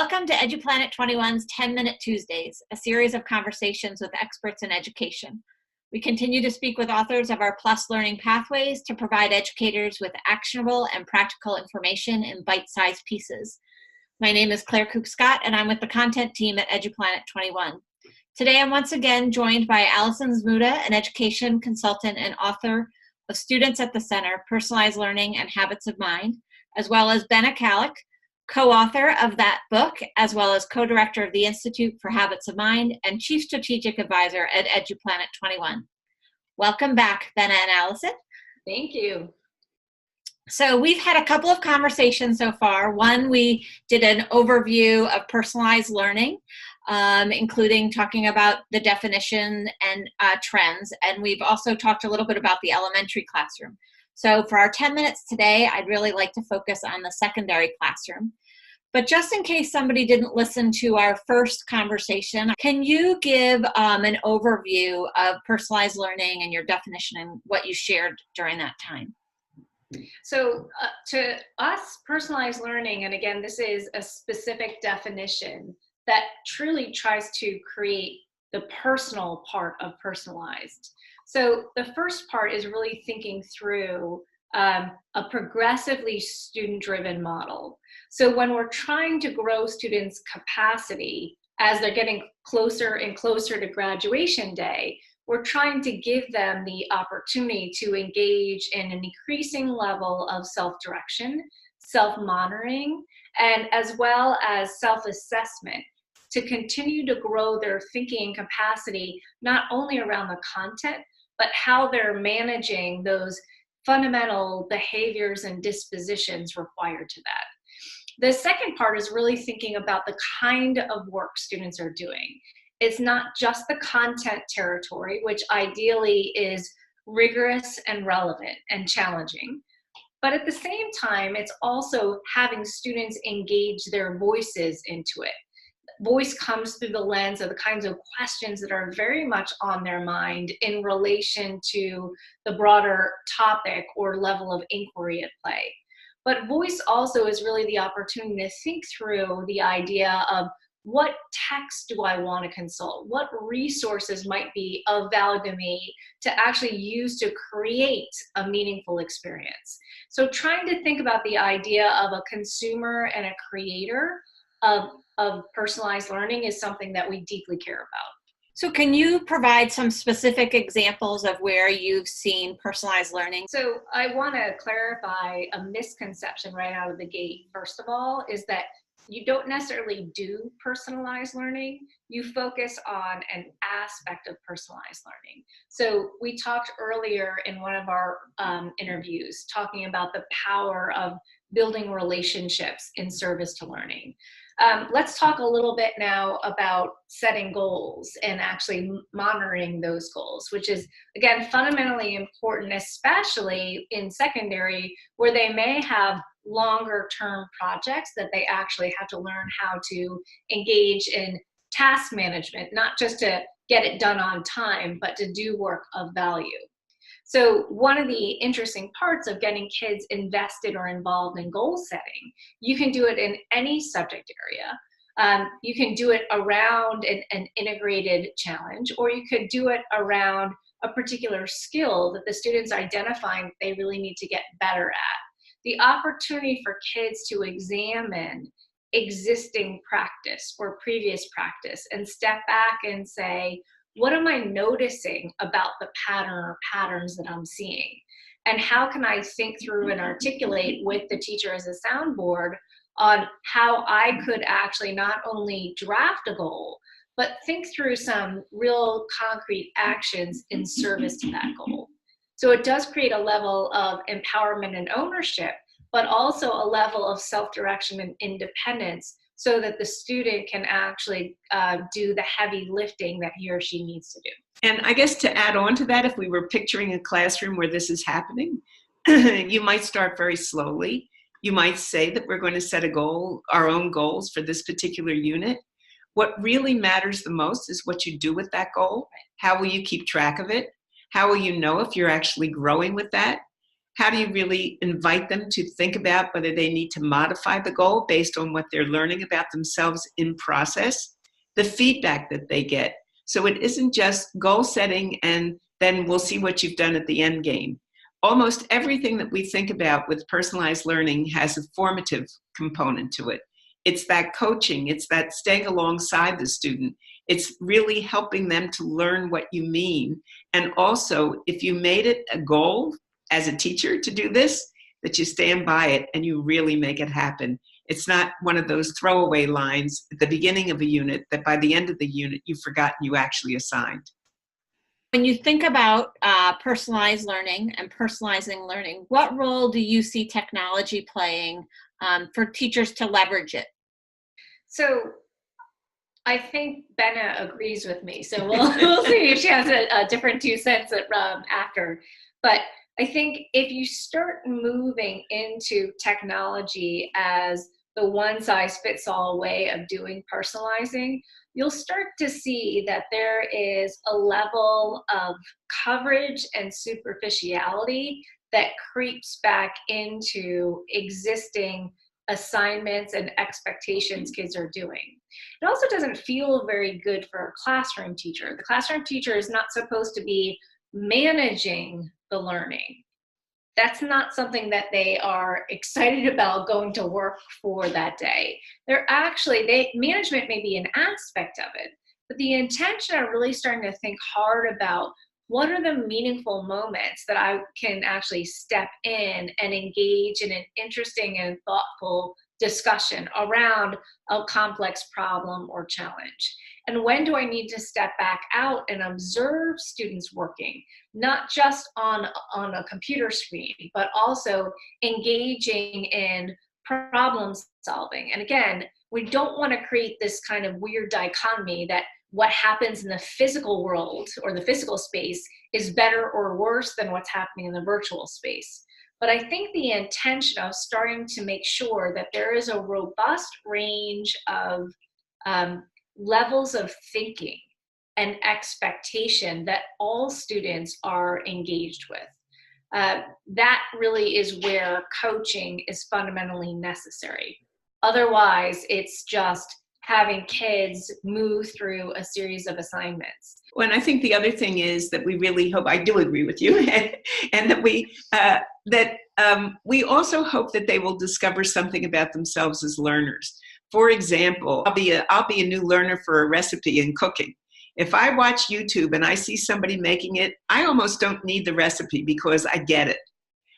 Welcome to EduPlanet 21's 10-Minute Tuesdays, a series of conversations with experts in education. We continue to speak with authors of our PLUS Learning Pathways to provide educators with actionable and practical information in bite-sized pieces. My name is Claire Cook-Scott, and I'm with the content team at EduPlanet 21. Today, I'm once again joined by Allison Zmuda, an education consultant and author of Students at the Center, Personalized Learning and Habits of Mind, as well as Bena Kallick, co-author of that book, as well as co-director of the Institute for Habits of Mind and Chief Strategic Advisor at EduPlanet 21. Welcome back, Bena and Allison. Thank you. So we've had a couple of conversations so far. One, we did an overview of personalized learning, including talking about the definition and trends. And we've also talked a little bit about the elementary classroom. So for our 10 minutes today, I'd really like to focus on the secondary classroom. But just in case somebody didn't listen to our first conversation, can you give an overview of personalized learning and your definition and what you shared during that time? So to us, personalized learning, and again, this is a specific definition that truly tries to create the personal part of personalized. So the first part is really thinking through a progressively student-driven model. So when we're trying to grow students' capacity as they're getting closer and closer to graduation day, we're trying to give them the opportunity to engage in an increasing level of self-direction, self-monitoring, and as well as self-assessment to continue to grow their thinking capacity, not only around the content, but how they're managing those fundamental behaviors and dispositions required to that. The second part is really thinking about the kind of work students are doing. It's not just the content territory, which ideally is rigorous and relevant and challenging, but at the same time, it's also having students engage their voices into it. Voice comes through the lens of the kinds of questions that are very much on their mind in relation to the broader topic or level of inquiry at play. But voice also is really the opportunity to think through the idea of what text do I want to consult? What resources might be of value to me to actually use to create a meaningful experience? So trying to think about the idea of a consumer and a creator of personalized learning is something that we deeply care about. So can you provide some specific examples of where you've seen personalized learning? So I want to clarify a misconception right out of the gate. First of all, is that you don't necessarily do personalized learning. You focus on an aspect of personalized learning. So we talked earlier in one of our interviews talking about the power of building relationships in service to learning. Let's talk a little bit now about setting goals and actually monitoring those goals, which is, again, fundamentally important, especially in secondary, where they may have longer term projects that they actually have to learn how to engage in task management, not just to get it done on time, but to do work of value. So one of the interesting parts of getting kids invested or involved in goal setting, you can do it in any subject area. You can do it around an integrated challenge, or you could do it around a particular skill that the students identifying they really need to get better at. The opportunity for kids to examine existing practice or previous practice and step back and say, what am I noticing about the pattern or patterns that I'm seeing? And how can I think through and articulate with the teacher as a soundboard on how I could actually not only draft a goal, but think through some real concrete actions in service to that goal. So it does create a level of empowerment and ownership, but also a level of self-direction and independence so that the student can actually do the heavy lifting that he or she needs to do. And I guess to add on to that, if we were picturing a classroom where this is happening, you might start very slowly. You might say that we're going to set a goal, our own goals for this particular unit. What really matters the most is what you do with that goal. How will you keep track of it? How will you know if you're actually growing with that? How do you really invite them to think about whether they need to modify the goal based on what they're learning about themselves in process? The feedback that they get. So it isn't just goal setting and then we'll see what you've done at the end game. Almost everything that we think about with personalized learning has a formative component to it. It's that coaching, it's that staying alongside the student. It's really helping them to learn what you mean. And also, if you made it a goal as a teacher to do this, that you stand by it and you really make it happen. It's not one of those throwaway lines at the beginning of a unit that by the end of the unit you've forgotten you actually assigned. When you think about personalized learning and personalizing learning, what role do you see technology playing for teachers to leverage it? So I think Bena agrees with me. So we'll see if she has a different 2 cents after. But I think if you start moving into technology as the one-size-fits-all way of doing personalizing, you'll start to see that there is a level of coverage and superficiality that creeps back into existing assignments and expectations kids are doing. It also doesn't feel very good for a classroom teacher. The classroom teacher is not supposed to be managing the learning. That's not something that they are excited about going to work for that day. Management may be an aspect of it, but the intention of really starting to think hard about what are the meaningful moments that I can actually step in and engage in an interesting and thoughtful discussion around a complex problem or challenge. And when do I need to step back out and observe students working, not just on a computer screen, but also engaging in problem solving. And again, we don't want to create this kind of weird dichotomy that what happens in the physical world or the physical space is better or worse than what's happening in the virtual space. But I think the intention of starting to make sure that there is a robust range of levels of thinking and expectation that all students are engaged with. That really is where coaching is fundamentally necessary. Otherwise, it's just having kids move through a series of assignments. Well, and I think the other thing is that we really hope, I do agree with you, and that we also hope that they will discover something about themselves as learners. For example, I'll be a new learner for a recipe in cooking. If I watch YouTube and I see somebody making it, I almost don't need the recipe because I get it.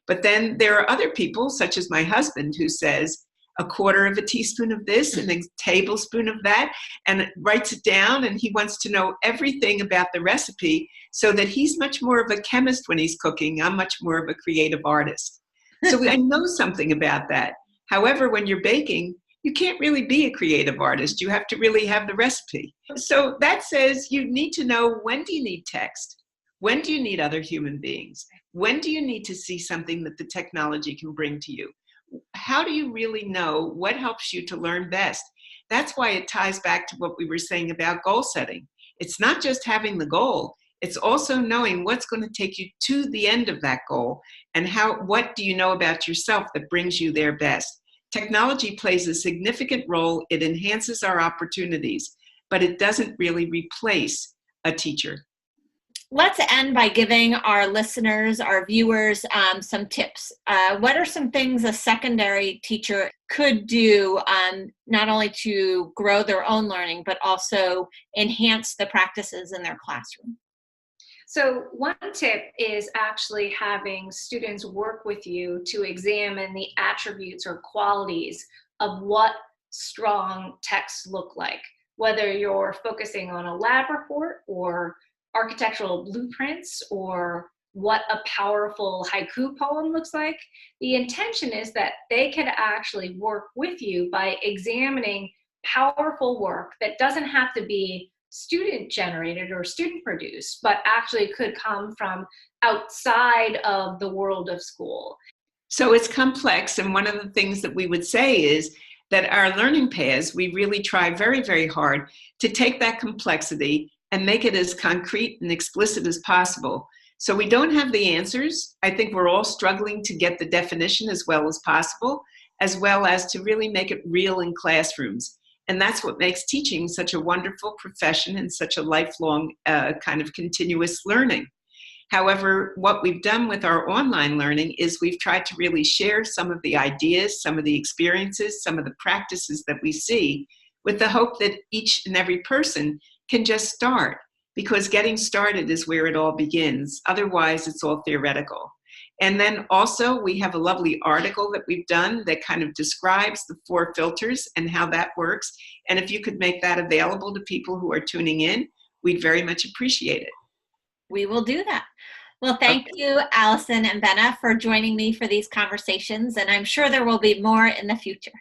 But then there are other people, such as my husband, who says, a quarter of a teaspoon of this and a tablespoon of that, and writes it down, and he wants to know everything about the recipe so that he's much more of a chemist when he's cooking. I'm much more of a creative artist. So I know something about that. However, when you're baking, you can't really be a creative artist. You have to really have the recipe. So that says you need to know, when do you need text? When do you need other human beings? When do you need to see something that the technology can bring to you? How do you really know what helps you to learn best? That's why it ties back to what we were saying about goal setting. It's not just having the goal, it's also knowing what's going to take you to the end of that goal, and what do you know about yourself that brings you there best. Technology plays a significant role. It enhances our opportunities, but it doesn't really replace a teacher. Let's end by giving our listeners, our viewers, some tips. What are some things a secondary teacher could do not only to grow their own learning, but also enhance the practices in their classroom? So one tip is actually having students work with you to examine the attributes or qualities of what strong texts look like, whether you're focusing on a lab report or architectural blueprints or what a powerful haiku poem looks like. The intention is that they can actually work with you by examining powerful work that doesn't have to be student generated or student produced, but actually could come from outside of the world of school. So it's complex, and one of the things that we would say is that our learning paths, we really try very, very hard to take that complexity and make it as concrete and explicit as possible, So we don't have the answers. I think we're all struggling to get the definition as well as to really make it real in classrooms. And that's what makes teaching such a wonderful profession and such a lifelong kind of continuous learning. However, what we've done with our online learning is we've tried to really share some of the ideas, some of the experiences, some of the practices that we see, with the hope that each and every person can just start, because getting started is where it all begins. Otherwise, it's all theoretical. And then also we have a lovely article that we've done that kind of describes the 4 filters and how that works. And if you could make that available to people who are tuning in, we'd very much appreciate it. We will do that. Well, thank you, Allison and Bena, for joining me for these conversations, and I'm sure there will be more in the future.